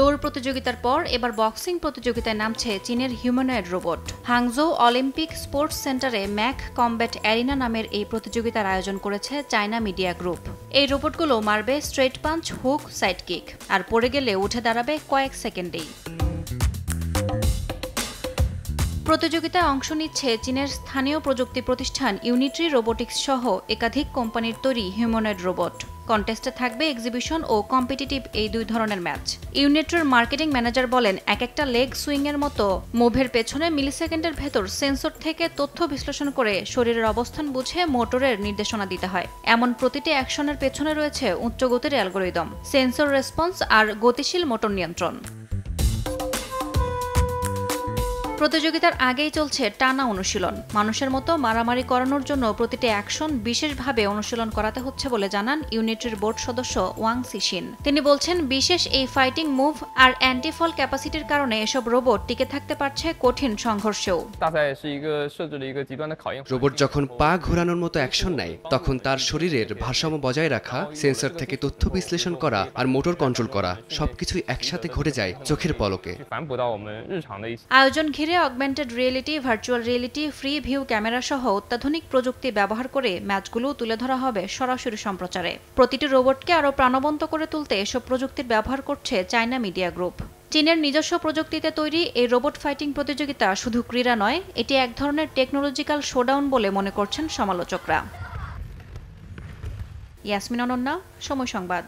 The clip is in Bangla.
দৌড় প্রতিযোগিতার পর এবার বক্সিং প্রতিযোগিতায় নামছে চীনের humanoid robot. Hangzhou Olympic sports সেন্টারে ম্যাক কমব্যাট অ্যারিনা নামের এই প্রতিযোগিতার আয়োজন করেছে চায়না মিডিয়া গ্রুপ। এই রোবটগুলো মারবে straight punch, hook, side kick, আর পড়ে গেলে উঠে দাঁড়াবে কয়েক সেকেন্ডেই। প্রতিযোগিতায় অংশ নিচ্ছে চীনের স্থানীয় প্রযুক্তি প্রতিষ্ঠান ইউনিট্রি রোবোটিক্স সহ একাধিক কোম্পানির তৈরি হিউম্যানয়েড রোবট। কন্টেস্টে থাকবে এক্সিবিশন ও কম্পিটিটিভ এই দুই ধরনের ম্যাচ। ইউনিট্রির মার্কেটিং ম্যানেজার বলেন, এক একটা লেগ সুইংয়ের মতো মুভের পেছনে মিলিসেকেন্ডের ভেতর সেন্সর থেকে তথ্য বিশ্লেষণ করে শরীরের অবস্থান বুঝে মোটরের নির্দেশনা দিতে হয়। এমন প্রতিটি অ্যাকশনের পেছনে রয়েছে উচ্চ গতির অ্যালগোরিদম, সেন্সর রেসপন্স আর গতিশীল মোটর নিয়ন্ত্রণ। প্রতিযোগিতার আগেই চলছে টানা অনুশীলন। মানুষের মতো মারামারি করানোর জন্য প্রতিটি অ্যাকশন বিশেষভাবে অনুশীলন করাতে হচ্ছে বলে জানান ইউনিট্রির বোর্ড সদস্য ওয়াং সিশিন। তিনি বলছেন, বিশেষ এই ফাইটিং মুভ আর অ্যান্টিফল ক্যাপাসিটির কারণে এসব রোবট টিকে থাকতে পারছে কঠিন সংঘর্ষেও। রোবট যখন পা ঘোরানোর মতো অ্যাকশন নেয়, তখন তার শরীরের ভারসাম্য বজায় রাখা, সেন্সর থেকে তথ্য বিশ্লেষণ করা আর মোটর কন্ট্রোল করা সবকিছুই একসাথে ঘটে যায় চোখের পলকে। আয়োজন ঘিরে augmented reality, virtual reality, free view camera সহ অত্যাধুনিক প্রযুক্তি ব্যবহার করে ম্যাচগুলো তুলে ধরা হবে সরাসরি সম্প্রচারে। প্রতিটি রোবটকে আরও প্রাণবন্ত করে তুলতে এসব প্রযুক্তির ব্যবহার করছে চায়না মিডিয়া গ্রুপ। চীনের নিজস্ব প্রযুক্তিতে তৈরি এই রোবট ফাইটিং প্রতিযোগিতা শুধু ক্রীড়া নয়, এটি এক ধরনের টেকনোলজিক্যাল শোডাউন বলে মনে করছেন সমালোচকরা। ইয়াসমিন অনন্যা, সময় সংবাদ।